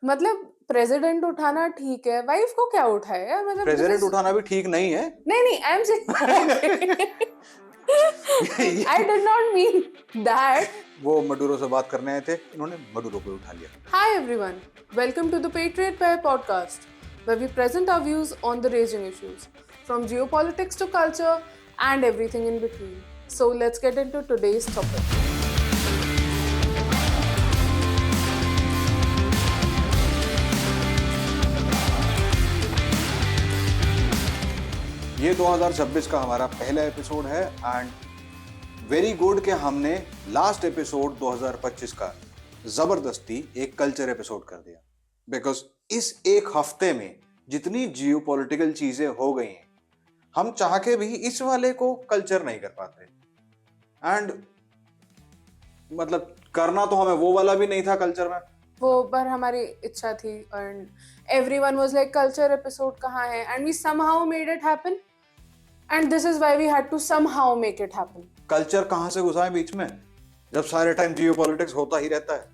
मतलब प्रेसिडेंट उठाना ठीक है, वाइफ को क्या उठाए यार, मतलब प्रेसिडेंट उठाना भी ठीक नहीं है। नहीं I am saying I did not mean that. वो मडूरो से बात करने आए थे, इन्होंने मडूरो को उठा लिया। Hi everyone, welcome to the Patriot Pair podcast, where we present our views on the raging issues, from geopolitics to culture and everything in between. So let's get into today's topic. ये 2026 का हमारा पहला episode है and very good कि हमने last episode 2025 का जबरदस्ती एक कल्चर एपिसोड कर दिया, बिकॉज इस एक हफ्ते में जितनी जियोपॉलिटिकल चीजें हो गई हैं, हम चाह के भी इस वाले को कल्चर नहीं कर पाते। एंड मतलब करना तो हमें वो वाला भी नहीं था कल्चर में, वो पर हमारी इच्छा थी and everyone was like culture episode कहाँ है, and we somehow made it happen, and this is why we had to somehow make it happen. Culture कहाँ से घुसा है बीच में जब सारे टाइम जियोपॉलिटिक्स होता ही रहता है।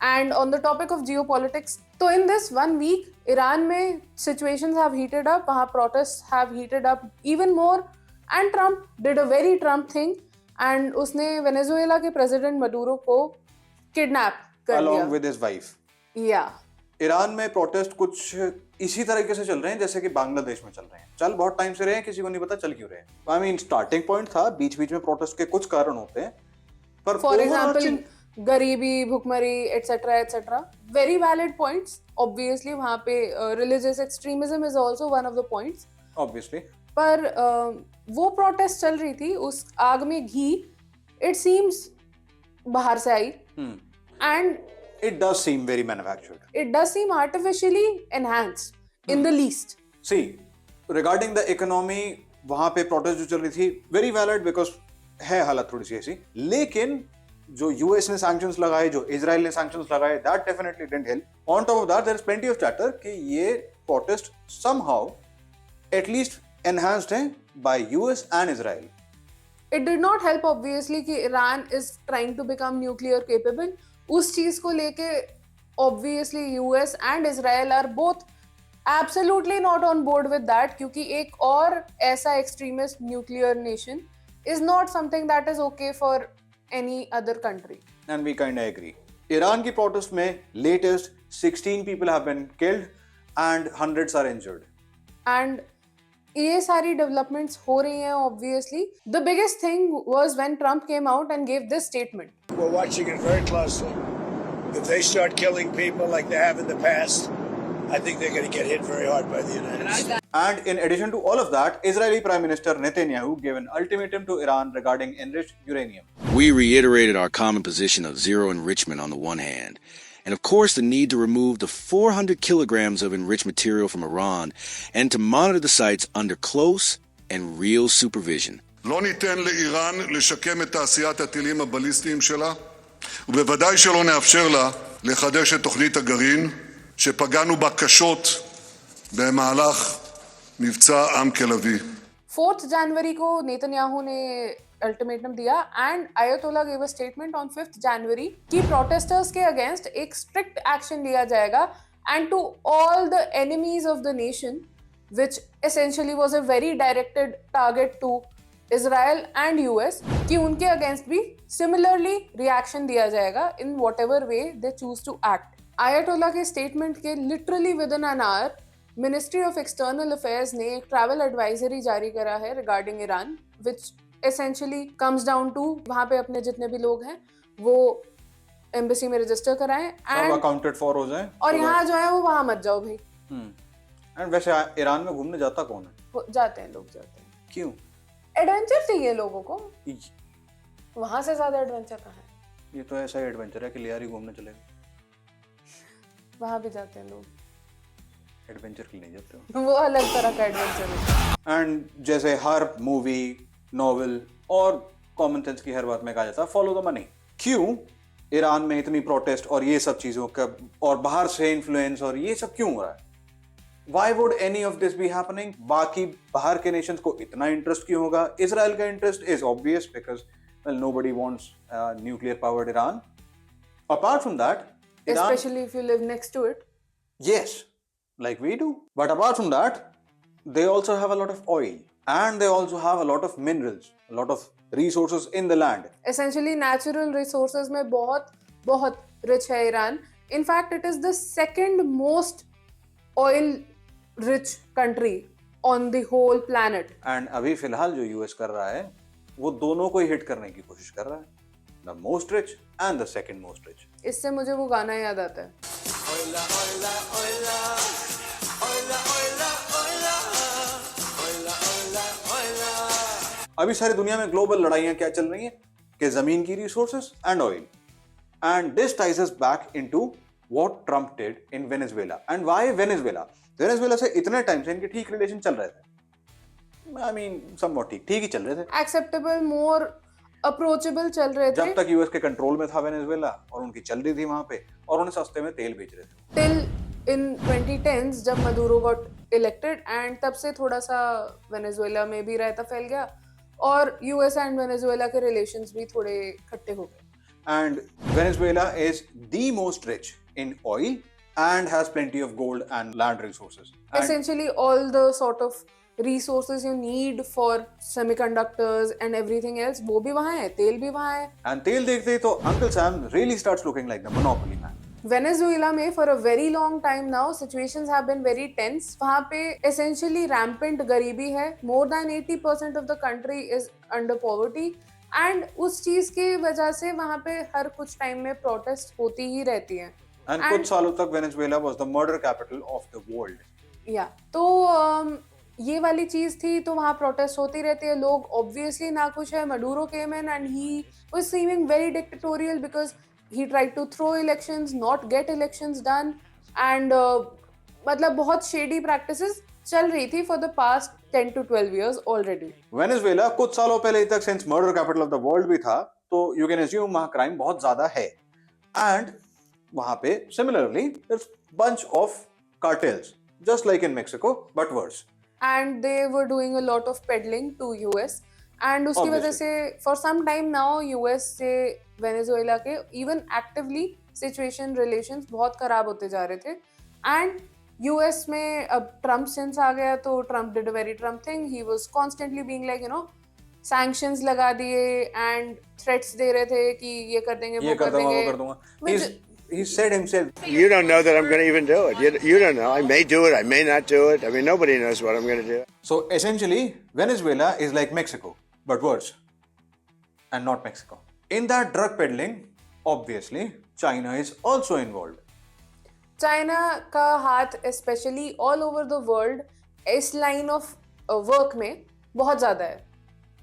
And on the topic of geopolitics, तो in this 1 week, Iran में situations have heated up, वहाँ protests have heated up even more, and Trump did a very Trump thing, and उसने वेनेजुएला के president मडूरो को kidnap कर लिया। Along with his wife. Yeah. Iran में protest कुछ इसी तरीके से चल रहे हैं जैसे कि बांग्लादेश में चल रहे हैं। चल बहुत टाइम से रहे हैं, किसी को नहीं पता चल क्यों रहे हैं। आई मीन स्टार्टिंग पॉइंट था, बीच बीच में प्रोटेस्ट के कुछ कारण होते हैं, पर फॉर एग्जांपल गरीबी, भुखमरी etcetera etcetera, very valid points. Obviously वहाँ पे religious extremism is also one of the points, obviously. पर वो प्रोटेस्ट चल रही थी, उस आग में घी इट सीम्स बाहर से आई, and it does seem very manufactured. It does seem artificially enhanced in the least. See, regarding the economy, वहाँ पे प्रोटेस्ट जो चल रही थी very valid because है हालत थोड़ी सी ऐसी, लेकिन जो यूएस ने सैंक्शंस लगाए, जो इजराइल ने सैंक्शंस लगाए, that definitely didn't help. On top of that, there is plenty of chatter कि ये protest somehow at least enhanced हैं by US and Israel. It did not help obviously कि Iran is trying to become nuclear capable. उस चीज को लेके obviously US and Israel are both absolutely not on board with that, क्योंकि एक और ऐसा extremist nuclear nation is not something that is okay for any other country. And we kind of agree. Iran की protest में latest 16 people have been killed and hundreds are injured. And ये सारी developments हो रही हैं obviously. The biggest thing was when Trump came out and gave this statement. We're watching it very closely. If they start killing people like they have in the past, I think they're going to get hit very hard by the United States. And in addition to all of that, Israeli Prime Minister Netanyahu gave an ultimatum to Iran regarding enriched uranium. We reiterated our common position of zero enrichment on the one hand, and of course the need to remove the 400 kilograms of enriched material from Iran and to monitor the sites under close and real supervision. לא ניתן לאיראן לשקם את תעשיית הטילים הבליסטיים שלה, ובוודאי שלא נאפשר לה לחדש את תוכנית הגרעין שפגענו בה קשות במהלך מבצע עם כלבי. 4th January को Netanyahu ने ultimatum दिया, and Ayatollah gave a statement on 5th January कि protesters के against एक strict action लिया जाएगा, and to all the enemies of the nation, which essentially was a very directed target to Israel and US, कि उनके against भी similarly reaction दिया जाएगा in whatever way they choose to act. आयतोला के statement के literally within an hour ministry of external affairs ने एक travel advisory जारी करा है regarding Iran, which essentially comes down to वहाँ पे अपने जितने भी लोग हैं वो एम्बेसी में रजिस्टर कराएं एंड अकाउंटेड फॉर हो जाएं, और यहाँ जो है वो वहाँ मत जाओ भाई। एंड वैसे ईरान में घूमने जाता कौन है? जाते हैं लोग, जाते हैं। क्यों? एडवेंचर चाहिए लोगों को, वहां से ज्यादा एडवेंचर कहाँ है? ये तो ऐसा ही एडवेंचर है कि लियारी घूमने चले गए, वहां भी जाते हैं लोग, एडवेंचर के लिए नहीं जाते वो अलग तरह का एडवेंचर है। एंड जैसे हर मूवी, नॉवेल और कॉमन सेंस की हर बात में कहा जाता है फॉलो द मनी। क्यों ईरान में इतनी प्रोटेस्ट और ये सब चीजों का और बाहर से इन्फ्लुएंस और ये सब क्यों हो रहा है? Why would any of this be happening? बाकी बाहर के नेशंस को इतना इंटरेस्ट क्यों होगा? इजराइल का interest is obvious because well nobody wants nuclear powered Iran. Apart from that, especially if you live next to it. Yes, like we do. But apart from that, they also have a lot of oil and they also have a lot of minerals, a lot of resources in the land. Essentially natural resources में बहुत बहुत rich है Iran. In fact, it is the second most oil rich country on the whole planet. And अभी फिलहाल जो US कर रहा है वो दोनों को ही हिट करने की कोशिश कर रहा है, the most rich and the second most rich. इससे मुझे वो गाना याद आता है. अभी सारी दुनिया में ग्लोबल लड़ाइयां क्या चल रही हैं कि जमीन की resources and oil. And this ties us back into what Trump did in Venezuela. And why Venezuela? Venezuela से इतने टाइम से इनके ठीक रिलेशन चल रहे थे. आई मीन समवॉट ठीक ही चल रहे थे, एक्सेप्टेबल, मोर अप्रोचेबल चल रहे थे जब तक यूएस के कंट्रोल में था वेनेजुएला और उनकी चल रही थी वहां पे और उन्हें सस्ते में तेल बेच रहे थे. टिल इन 2010s जब मदुरो गॉट इलेक्टेड एंड तब से थोड़ा सा वेनेजुएला में भी रायता फैल गया और यूएस एंड वेनेजुएला के रिलेशंस भी थोड़े खट्टे हो गए. And Venezuela is the most rich in oil and has plenty of gold and land resources. And Essentially all the sort of resources you need for semiconductors and everything else वो भी वहाँ है, तेल भी वहाँ है. and तेल देखते ही तो Uncle Sam really starts looking like the monopoly man. Venezuela में for a very long time now situations have been very tense. वहाँ पे essentially rampant गरीबी है. More than 80% of the country is under poverty. And उस चीज की वजह से वहां पे हर कुछ टाइम में प्रोटेस्ट होती ही रहती हैं. And कुछ सालों तक Venezuela was the murder capital of the world. या तो ये वाली चीज थी तो वहां प्रोटेस्ट होती रहती है. लोग ऑब्वियसली नाखुश है. Maduro came in and he was seeming very dictatorial because he tried to throw elections, not get elections done and मतलब बहुत शेडी प्रैक्टिसेस चल रही थी for the past 10 to 12 years already. Venezuela कुछ सालों पहले तक since murder capital of the world भी था तो यू कैन अस्यूम वहां क्राइम बहुत ज्यादा है. एंड वहां पे similarly there's bunch of cartels just like in Mexico but worse. And they were doing a lot of peddling to US and उसकी वजह से for some time now US से वेनेजुएला के even actively situation relations बहुत खराब होते जा रहे थे. and US में अब ट्रम्प सिंस आ गया तो Trump did a very Trump thing. He was constantly being like you know sanctions लगा दिए एंड थ्रेट्स दे रहे थे कि ये कर देंगे वो कर देंगे. वो कर दूंगा. He said himself, You don't know that I'm going to even do it. You don't know. I may do it. I may not do it. I mean, nobody knows what I'm going to do. so essentially Venezuela is like Mexico but worse and not Mexico. In that drug peddling obviously China is also involved. China का हाथ specially all over the world इस line of work में बहुत ज़्यादा है.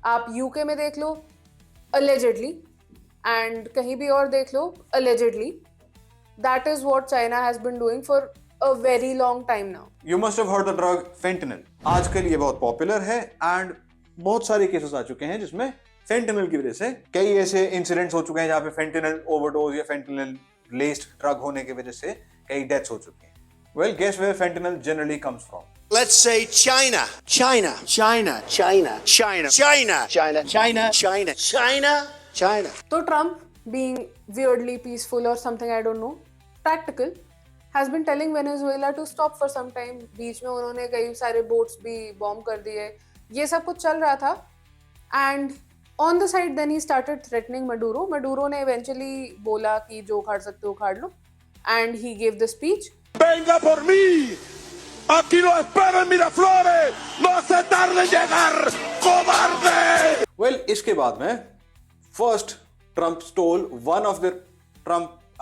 आप UK में देख लो अलेजेडली एंड कहीं भी और देख लो allegedly. That is what China has been doing for a very long time now. You must have heard the drug fentanyl. आजकल ये बहुत पॉपुलर है एंड बहुत सारे केसेस आ चुके हैं जिसमें फेंटेनल की वजह से कई ऐसे इंसिडेंट्स हो चुके हैं जहाँ पे फेंटेनल ओवरडोज या फेंटेनल लेस्ड ड्रग होने की वजह से कई डेथ्स हो चुकी हैं. Well, guess where fentanyl generally comes from? Let's say China. China. China. China. China. China. China. China. China. China. China. तो Trump being weirdly peaceful or something I don't know, practical, has been telling Venezuela to stop for some time. बीच में उन्होंने कई सारे boats भी bomb कर दिए. ये सब कुछ चल रहा था and on the side then he started threatening Maduro. Maduro ने इवेंचुअली बोला कि जो उखाड़ सकते हो उखाड़ लो and he gave the speech. Venga por mí. Aquí lo espero en Miraflores. No se tarde en llegar, cobarde. Well, इसके बाद में first Trump stole one of the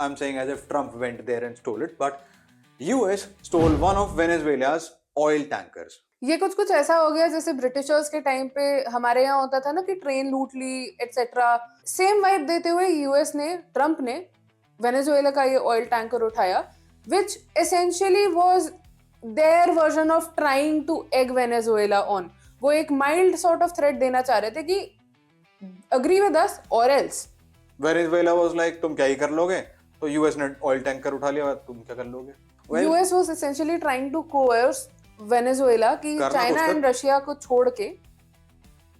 I'm saying as if Trump went there and stole it, but US stole one of Venezuela's oil tankers. ये कुछ ऐसा हो गया जैसे Britishers के टाइम पे हमारे यहाँ होता था ना कि ट्रेन लूट ली एटसेट्रा. सेम वाइब देते हुए यूएस ने, ट्रम्प ने वेनेजुएला का ये ऑयल टैंकर उठाया which essentially was their version of trying to egg Venezuela on. वो एक mild sort of threat देना चाह रहे थे कि agree with us or else. Venezuela was like तुम क्या ही कर लोगे, तो यूएस ने ऑयल टैंकर उठा लिया, तुम क्या कर लोगे. US was essentially trying to coerce Venezuela कि चाइना एंड रशिया को छोड़ के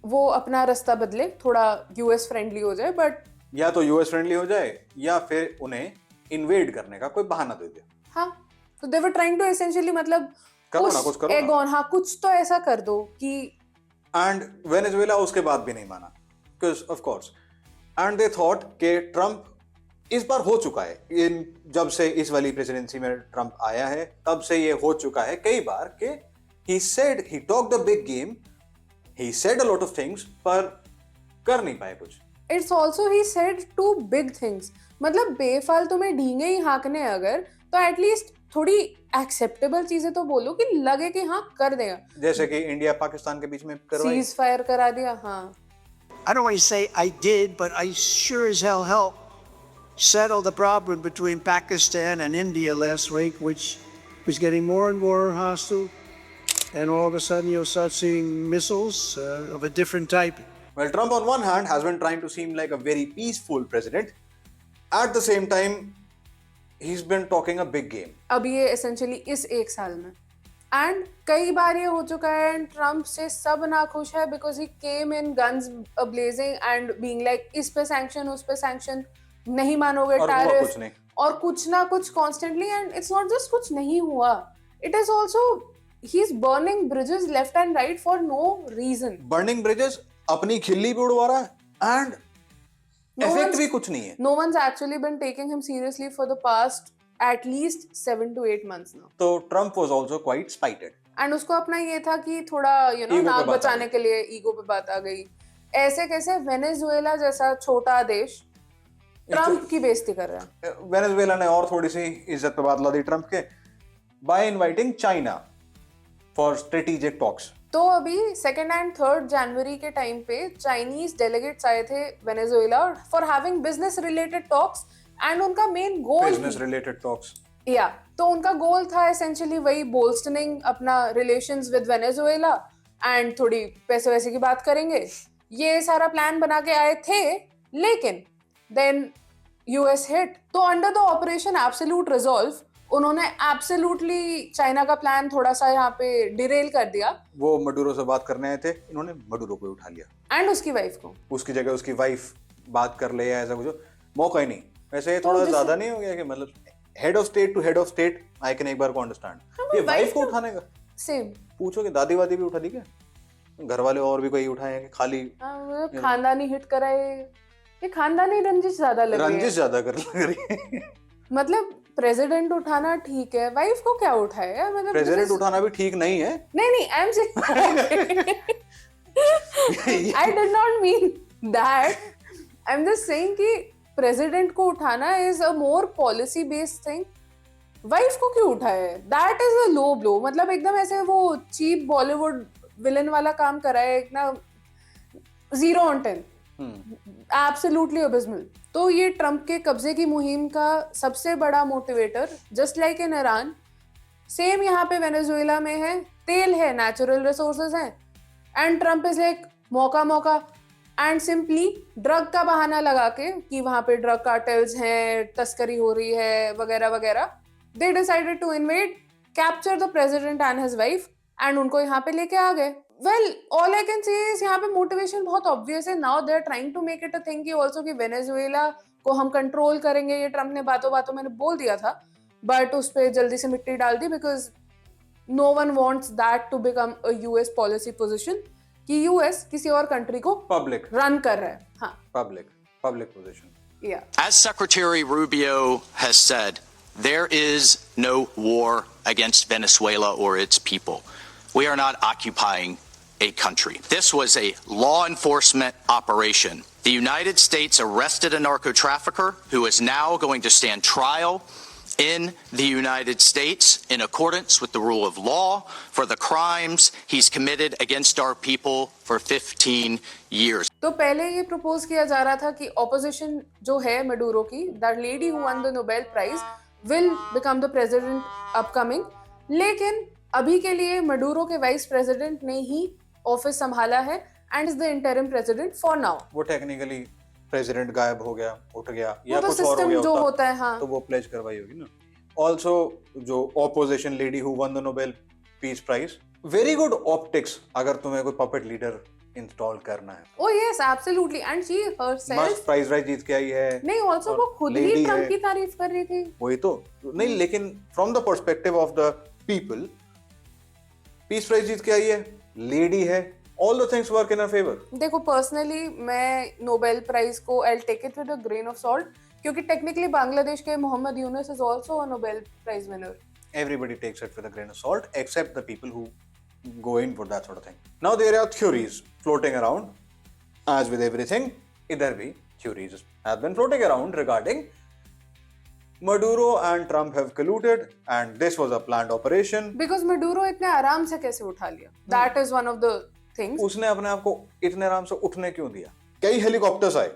वो अपना रास्ता बदले, थोड़ा यूएस फ्रेंडली हो जाए. बट या तो यूएस फ्रेंडली हो जाए या फिर उन्हें इन्वेड करने का कोई बहाना दे दे. हाँ, तो दे वर ट्राइंग टू एसेंशियली मतलब करो ना, कुछ करो ना। एग ऑन, हाँ कुछ तो ऐसा कर दो कि एंड वेनेजुएला उसके बाद भी नहीं माना, because of course, and they thought कि ट्रम्प इस बार हो चुका है, इन जब से इस वाली प्रेसिडेंसी में ट्रम्प आया है तब से ये हो चुका है कई बार कि he said he talked a big game, he said a lot of things, पर कर नहीं पाए कुछ। It's also he said two big things, मतलब बेफालतू में डींगे ही हाँकने अगर तो एटलीस्ट थोड़ी एक्सेप्टेबल चीजें तो बोलो कि लगे कि हाँ कर देगा, जैसे कि इंडिया पाकिस्तान के बीच में करवाई। सीज फायर करा दिया। हाँ I don't want to say I did, but I sure as hell helped settle the problem between Pakistan and India last week, which was getting more and more hostile. And all of a sudden you'll start seeing missiles of a different type. Well, Trump on one hand has been trying to seem like a very peaceful president. At the same time, he's been talking a big game. अब ये essentially इस एक साल में and कई बार ये हो चुका है एंड ट्रम्प से सब नाखुश है because he came in guns blazing and being like इस पे सैंक्शन उस पे सैंक्शन, नहीं मानोगे और हुआ टैरिफ कुछ नहीं। और कुछ ना कुछ constantly, and it's not just कुछ नहीं हुआ, it is also he is burning bridges left and right for no reason. Burning bridges अपनी खिल्ली भी उड़वा रहा है एंड इफेक्ट भी कुछ नहीं है। No one's actually been taking him seriously for the past at least 7 to 8 months now. तो Trump was also quite spited. And उसको अपना ये था कि थोड़ा Ego पे नाक बात आ बचाने के लिए ईगो पे बात आ गई। ऐसे कैसे वेनेजुएला जैसा छोटा देश ट्रम्प की बेइज्जती कर रहा है। वेनेजुएला ने और थोड़ी सी इज्जत पे बात ला दी ट्रम्प के by inviting China for strategic talks. तो अभी 2nd and 3rd जनवरी के टाइम पे चाइनीज डेलीगेट्स आए थे Venezuela for having business related talks and उनका main goal business related talks, या तो उनका गोल था एसेंशियली वही बोल्स्टनिंग अपना रिलेशंस विद वेनेजुएला एंड थोड़ी पैसे वैसे की बात करेंगे, ये सारा प्लान बना के आए थे। लेकिन देन यूएस हिट, तो under the operation absolute resolve उन्होंने एब्सोल्युटली चाइना का प्लान थोड़ा सा यहाँ पे डिरेल कर दिया। वो मडूरो से बात करने आए थे, इन्होंने मडूरो को उठा लिया एंड उसकी वाइफ को, उसकी जगह उसकी वाइफ बात कर ले या ऐसा कुछ मौका ही नहीं। वैसे ये थोड़ा ज्यादा नहीं हो गया कि मतलब head of state to head of state I can एक बार को अंडरस्टैंड, ये वाइफ को उठाने का सेम पूछो कि दादी वादी भी उठा दी क्या, घर वाले और भी कोई उठाए हैं कि खाली खानदानी हिट कराए, ये खानदानी रंजिश ज्यादा लग रही है, रंजिश ज्यादा कर रही है। मतलब प्रेसिडेंट उठाना ठीक है, वाइफ को क्या उठाए, मतलब प्रेसिडेंट उठाना भी ठीक नहीं है। नहीं I am saying I did not mean that, I am just saying कि प्रेसिडेंट को उठाना is a more policy based thing, wife को क्यों उठाए, that is a low blow, मतलब एकदम ऐसे वो चीप बॉलीवुड विलन वाला काम करा है एक ना, 0 on 10, एब्सोल्युटली अबिस्मल। तो ये ट्रम्प के कब्जे की मुहिम का सबसे बड़ा motivator, just like in Iran, same यहाँ पे वेनेजुएला में है, तेल है, नेचुरल रिसोर्सेज हैं, एंड ट्रम्प इज लाइक मौका एंड सिंपली ड्रग का बहाना लगा के कि वहां पे ड्रग कार्टेल्स हैं, तस्करी हो रही है वगैरह वगैरह, they decided to invade, capture the president and his wife and उनको यहाँ पे लेके आ गए। Well all I can say is यहाँ पे मोटिवेशन बहुत ऑब्वियस है, now they are trying to make it a thing कि ऑल्सो कि वेनेजुएला को हम कंट्रोल करेंगे, ये ट्रम्प ने बातों बातों में बोल दिया था, बट उस पर जल्दी से मिट्टी डाल दी because no one wants that to become a US policy position कि यूएस किसी और कंट्री को पब्लिक रन कर रहा है। हाँ, पब्लिक पोजीशन। या As Secretary Rubio has said, there is no war against Venezuela or its people. We are not occupying a country. This was a law enforcement operation. The United States arrested a narco trafficker who is now going to stand trial in the United States in accordance with the rule of law for the crimes he's committed against our people for 15 years. तो पहले ये propose किया जा रहा था कि opposition जो है मडूरो की, that lady who won the Nobel prize will become the president upcoming, लेकिन अभी के लिए मडूरो के वाइस प्रेसिडेंट ने ही ऑफिस संभाला है and is the interim president for now. वो टेक्निकली प्रेसिडेंट गायब हो गया, उठ गया या तो कुछ और हो सिस्टम गया जो होता है, हाँ, तो वो प्लेज करवाई होगी ना। ऑल्सो जो opposition lady who won the Nobel peace prize, very good optics अगर तुम्हें कोई पपेट लीडर इंस्टॉल करना है। Oh yes, absolutely. And she herself. मस्त प्राइज राइज जीत के आई है। नहीं, also और वो खुद ही lady ट्रम्प है। की तारीफ कर रही थी। वही तो नहीं, लेकिन from the perspective of the people, peace prize जीत के आई है, लेडी है, all the things work in her favour. देखो पर्सनली मैं नोबेल प्राइज को I take it with a grain of salt, क्योंकि टेक्निकली बांग्लादेश के Mohammad Yunus is also a Nobel prize winner. Everybody takes it with a grain of salt except the people who go in for that sort of thing. Now there are theories floating around, as with everything, idhar bhi theories have been floating around regarding Maduro and Trump have colluded and this was a planned operation. Because Maduro इतने आराम से कैसे उठा लिया, that is one of the things. उसने अपने आप को इतने आराम से उठने क्यों दिया? कई हेलीकॉप्टर्स आए।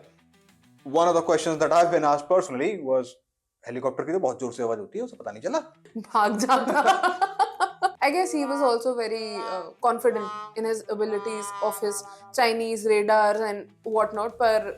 One of the questions that I've been asked personally was, helicopter की तो बहुत जोर से आवाज होती है, उसे पता नहीं चला? भाग जाता। I guess he was also very confident in his abilities of his Chinese radars and whatnot, पर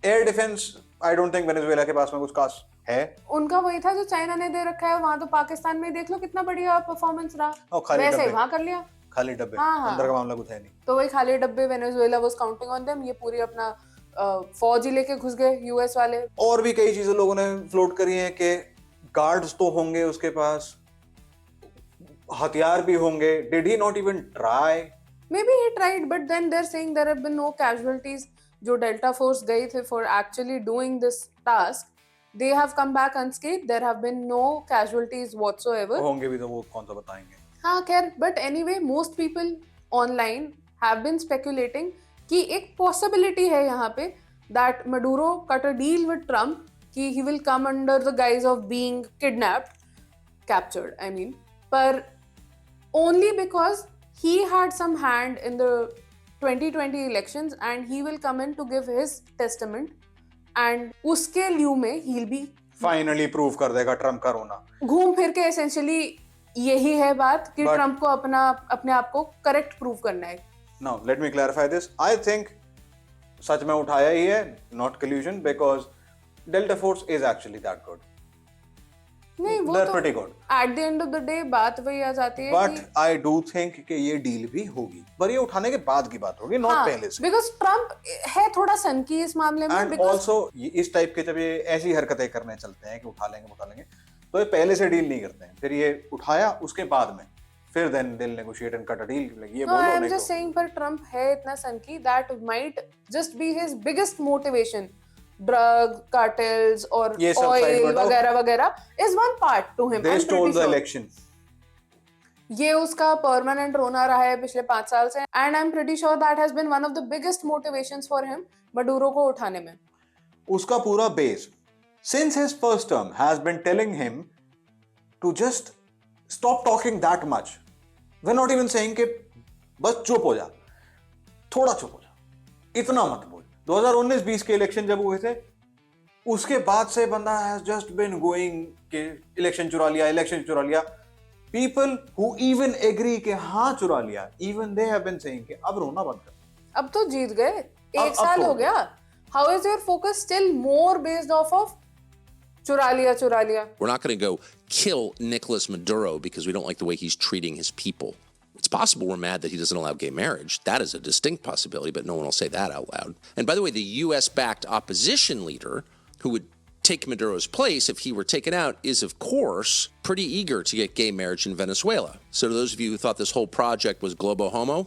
air defence I don't think Venezuela के पास में कुछ खास है। उनका वही था जो चाइना ने दे रखा है। वहां तो पाकिस्तान में देख लो कितना बढ़िया परफॉर्मेंस रहा, और खाली वैसे डब्बे। वहां कर लिया। खाली डब्बे, हाँ। अंदर का मामला कुछ है नहीं। तो वही खाली डब्बे, Venezuela was counting on them, ये पूरी अपना फौज ही लेके घुस गए यूएस वाले। और भी कई चीजें लोगों ने फ्लोट करी हैं कि गार्ड्स तो होंगे उसके पास, हथियार भी होंगे। Did he not even try? Maybe he tried, but then they're saying there have been no casualties. जो डेल्टा फोर्स गए थे for actually doing this task, they have come back unscathed. There have been no casualties whatsoever. होंगे भी तो वो कौन सा बताएंगे। हाँ खैर, but anyway, most people online have been speculating कि एक possibility है यहाँ पे that Maduro cut a deal with Trump कि he will come under the guise of being kidnapped, captured, I mean, पर only because he had some hand in the 2020 elections and he will come in to give his testament and उसके लिeu में he'll be finally prove कर देगा Trump का रोना। घूम फिर के essentially यही है बात कि But- ट्रम्प को अपने आप को करेक्ट प्रूव करना है। Now let me clarify this. I think सच में उठाया ही है, not collusion, because Delta Force is actually that good. नहीं वो They're तो pretty good. At the end of the day बात वही आ जाती है But I do think कि ये डील भी होगी, पर ये उठाने के बाद की बात होगी, not पहले से। बिकॉज ट्रम्प है थोड़ा सनकी इस मामले में। एंड because ऑल्सो इस टाइप के जब ये ऐसी हरकतें करने चलते हैं कि उठा लेंगे, तो ये पहले से डील नहीं करते हैं, फिर ये उठाया उसके बाद में फिर देन दिल negotiate and cut a deal. ये No, I बोलो am नहीं just saying पर ट्रम्प है इतना सनकी that might just be his biggest motivation. Drug cartels और ये सब side oil पर डालो। वगैरह वगैरह is one part to him. They I'm stole pretty the sure. election. ये उसका परमानेंट रोना रहा है पिछले 5 साल से and I'm pretty sure that has been one of the biggest motivations for him मडूरो को उठाने में। उसका पूरा base since his first term has been telling him to just stop talking that much. We're not even saying कि बस चुप हो जा, थोड़ा चुप हो जा, इतना मत बोल। 2019-20 के इलेक्शन जब हुए थे उसके बाद से बंदा has just been going कि इलेक्शन चुरा लिया। People who even agree कि हाँ चुरा लिया, even they have been saying कि अब रोना बंद कर। अब तो जीत गए, अब एक साल तो हो गया। How is your focus still more based off of चुरा लिया? We're not going to go kill Nicolas Maduro because we don't like the way he's treating his people. It's possible we're mad that he doesn't allow gay marriage. That is a distinct possibility, but no one will say that out loud. And by the way, the U.S.-backed opposition leader who would take Maduro's place if he were taken out is, of course, pretty eager to get gay marriage in Venezuela. So to those of you who thought this whole project was globo homo,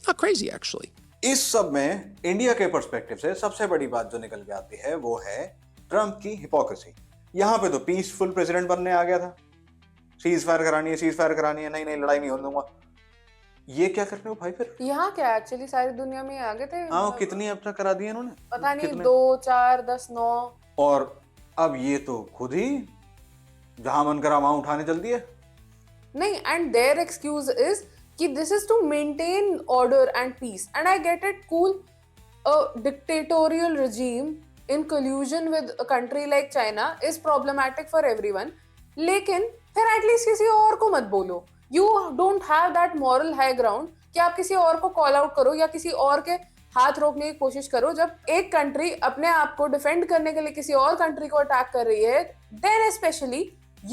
not crazy, actually. इस सब में India के perspective से सबसे बड़ी बात जो निकल के आती है वो है ट्रम्प की हिपोक्रेसी। यहाँ पे तो पीसफुल प्रेसिडेंट बनने आ गया था, सीज फायर करानी है, नहीं लड़ाई नहीं होने दूंगा। ये क्या करने हो भाई फिर? यहाँ क्या एक्चुअली सारी दुनिया में आ गए थे। हाँ, कितनी अब तक करा दी इन्होंने? पता नहीं, कितने? 2, 4, 10, 9। और अब ये तो खुद ही जहां मन करा वहां उठाने चलती है। नहीं, एंड देयर एक्सक्यूज इज कि this is to maintain order and peace, and I get it cool. A dictatorial regime in collusion with a country like China is problematic for everyone, लेकिन फिर एटलीस्ट किसी और को मत बोलो। You don't have that moral high ground कि आप किसी और को कॉल आउट करो या किसी और के हाथ रोकने की कोशिश करो। जब एक कंट्री अपने आप को डिफेंड करने के लिए किसी और कंट्री को अटैक कर रही है, then especially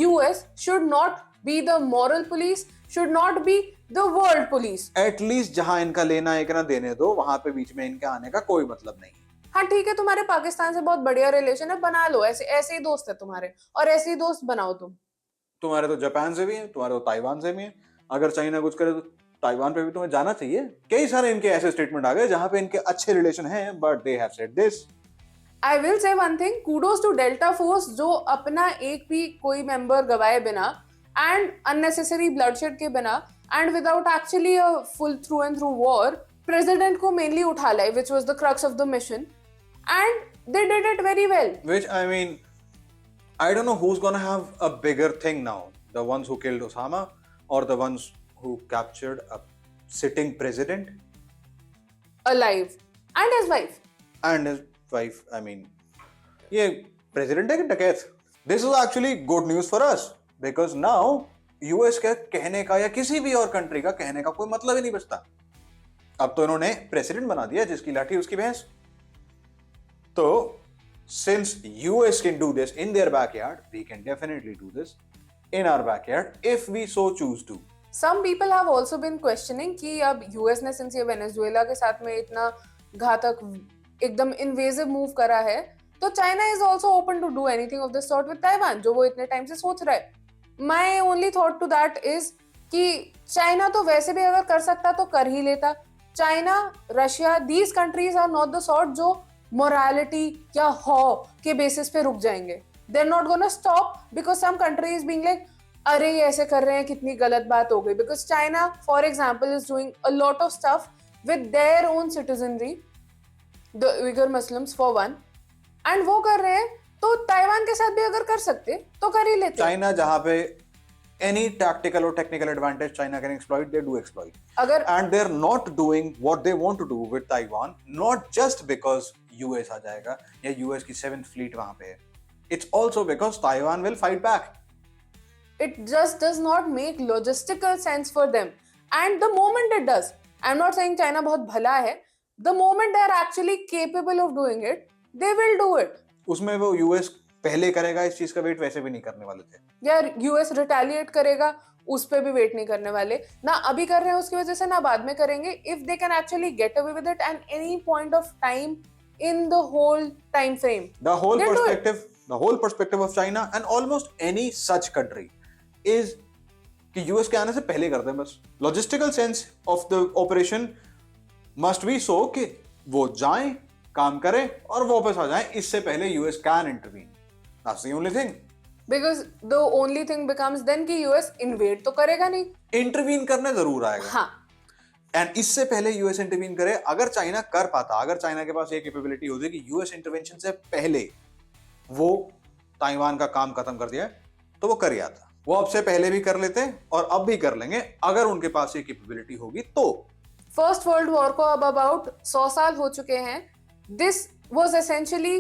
US should not be the moral police, should not be the world police. At least जहां इनका लेना एक ना देने दो, वहां पे बीच में इनके आने का कोई मतलब नहीं। हाँ ठीक है, तुम्हारे पाकिस्तान से बहुत बढ़िया रिलेशन है, बना लो, ऐसे ऐसे ही दोस्त है तुम्हारे, और ऐसे ही दोस्त बनाओ तुम। तुम्हारे तो जापान से भी है, तुम्हारे तो ताइवान से भी है। अगर चाइना कुछ करे तो ताइवान पे भी तुम्हें जाना चाहिए। कई सारे इनके ऐसे स्टेटमेंट आ गए जहां पे इनके अच्छे रिलेशन हैं, but they have said this. I will say one thing, kudos to Delta Force जो अपना एक भी कोई मेंबर गवाए बिना and unnecessary bloodshed के बिना and without actually a full through and through war, president को mainly उठा लाए, which was the crux of the mission, and they did it very well. Which I mean, I don't know who's gonna have a bigger thing now, the ones who killed Osama or the ones who captured a sitting president Alive. And his wife. and his wife. I mean, ये president है कि डकैत? This is actually good news for us because now US के कहने का या किसी भी और कंट्री का कहने का कोई मतलब ही नहीं बचता। अब तो इन्होंने प्रेसिडेंट बना दिया, जिसकी लाठी उसकी भैंस। तो since US can do this in their backyard, we can definitely do this in our backyard if we so choose to. Some people have also been questioning कि अब US ने since ये वेनेजुएला के साथ में इतना घातक एकदम इन्वेजिव मूव करा है, तो China is also open to do anything of this sort with Taiwan, जो वो इतने टाइम से सोच रहा है। My only thought to that is कि चाइना तो वैसे भी अगर कर सकता तो कर ही लेता। China, Russia, these countries are not the sort जो मोरालिटी या हॉ के बेसिस पे रुक जाएंगे। They are not gonna stop because some countries being like अरे ये ऐसे कर रहे हैं, कितनी गलत बात हो गई। Because China for example is doing a lot of stuff with their own citizenry, the Uyghur Muslims for one, and वो कर रहे हैं, तो ताइवान के साथ भी अगर कर सकते तो कर ही लेते। चाइना जहां पे any tactical or technical advantage China can exploit, they do exploit. अगर And they're not doing what they want to do with Taiwan, not just because US आ जाएगा या US की 7th fleet वहां पे है. It's also because Taiwan will fight back. it just does not make logistical sense for them, and the moment it does, I'm not saying China बहुत भला है, the moment they are actually capable of doing it, they will do it. उसमें वो US पहले करेगा, इस चीज का वेट वैसे भी नहीं करने वाले थे। या यूएस रिटेलिएट करेगा, उस पे भी वेट नहीं करने वाले, ना अभी कर रहे हैं उसकी वजह से, ना बाद में करेंगे। If they can actually get away with it and any point of time in the whole time frame, The whole perspective of China and almost any such country is कि US के आने से पहले कर दें बस। Logistical sense of the operation must be so कि वो जाएं, काम करें और वापस आ जाएं, इससे पहले US can intervene. That's the only thing. because the only thing becomes then कि US invade तो करेगा नहीं, Intervene करने जरूर आएगा। हाँ, एंड इससे पहले यूएस इंटरवीन करे, अगर चाइना कर पाता, अगर चाइना के पास ये कैपेबिलिटी होती कि यूएस इंटरवेंशन से पहले वो ताइवान का काम खत्म कर दिया, तो वो कर ही आता। वो अब से पहले भी कर लेते और अब भी कर लेंगे अगर उनके पास ये कैपेबिलिटी होगी तो। फर्स्ट वर्ल्ड वॉर को अब अबाउट 100 साल हो चुके हैं। This was essentially,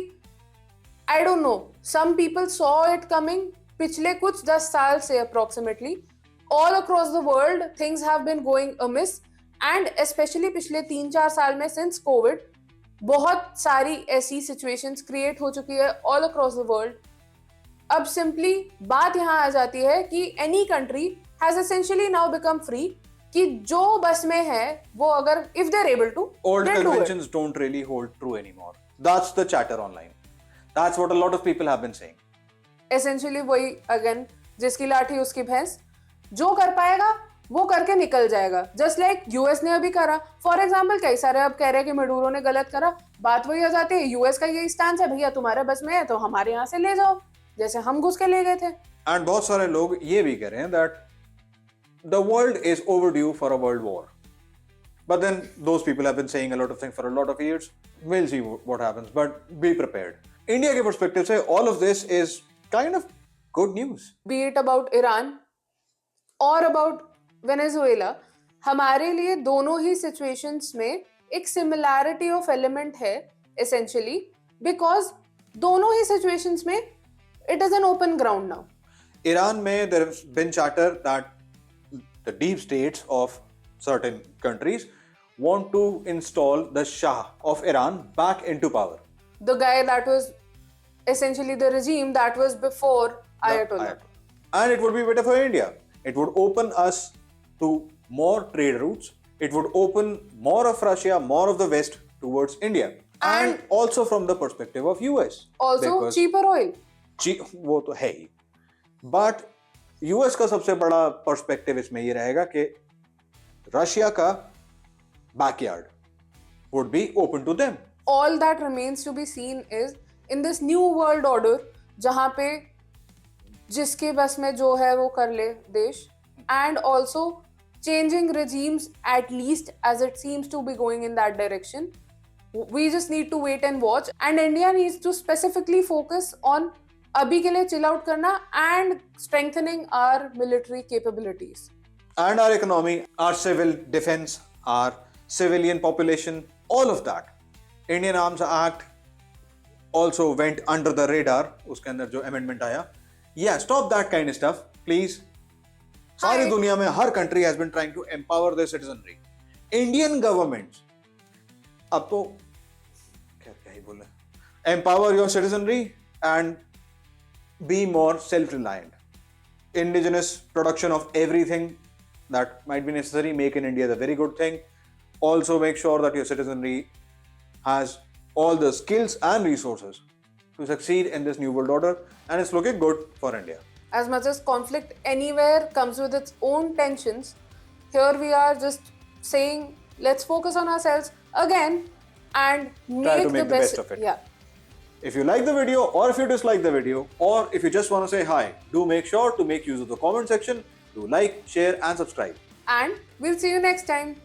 I don't know, some people saw it coming. पिछले कुछ 10 साल से approximately all across the world things have been going amiss, and specially पिछले 3-4 साल में सिंस कोविड बहुत सारी ऐसी सिचुएशंस क्रिएट हो चुकी है ऑल अक्रॉस द वर्ल्ड। अब सिंपली बात यहाँ आ जाती है कि any country has essentially now become free, कि जो बस में है वो अगर if they are able to, Old conventions don't really hold true anymore. That's the chatter online. That's what a lot of people have been saying. Essentially वही again, जिसकी लाठी उसकी भैंस, जो कर पाएगा वो करके निकल जाएगा। जस्ट लाइक यूएस ने अभी करा। फॉर एग्जाम्पल कई सारे अब कह रहे हैं कि मडूरो ने गलत करा, बात वही आ जाती है, यूएस का यही स्टैंड है, भैया तुम्हारे बस में है तो हमारे यहाँ से ले जाओ, जैसे हम घुस के ले गए थे। And बहुत सारे लोग ये भी कह रहे हैं that the world is overdue for a world war. But then those people have been saying a lot of things for a lot of years. We'll see what happens, but be prepared. India के perspective से all of this is kind of good news. Be it about Iran और about Venezuela, हमारे लिए दोनों ही situations में एक similarity of element है essentially, because दोनों ही सिचुएशंस में it is an open ground now. Iran में there has been chatter that the deep states of certain countries want to install the Shah of Iran back into power. The guy that was essentially the regime that was before Ayatollah. And it would be better for India. It would open us to more trade routes. It would open more of Russia, more of the West towards India. And also from the perspective of US. Also Because cheaper oil. वो तो है ही. But US का सबसे बड़ा perspective इसमें ये रहेगा कि रशिया का backyard would be open to them. All that remains to be seen is in this new world order जहाँ पे जिसके बस में जो है वो कर ले देश, and also changing regimes at least as it seems to be going in that direction. We just need to wait and watch, and India needs to specifically focus on अभी के लिए chill out करना and strengthening our military capabilities. And our economy, our civil defense, our civilian population, all of that. Indian Arms Act also went under the radar. उसके अंदर जो amendment आया. Yeah, stop that kind of stuff, please. सारी दुनिया में हर country has been trying to empower their citizenry. Indian governments अब तो क्या ही बोले, empower your citizenry and be more self-reliant. Indigenous production of everything that might be necessary, make in India is a very good thing. Also make sure that your citizenry has all the skills and resources to succeed in this new world order, and it's looking good for India. As much as conflict anywhere comes with its own tensions, here we are just saying let's focus on ourselves again and Try to make the best of it. Yeah. If you like the video, or if you dislike the video, or if you just want to say hi, do make sure to make use of the comment section. Do like, share and subscribe. And we'll see you next time.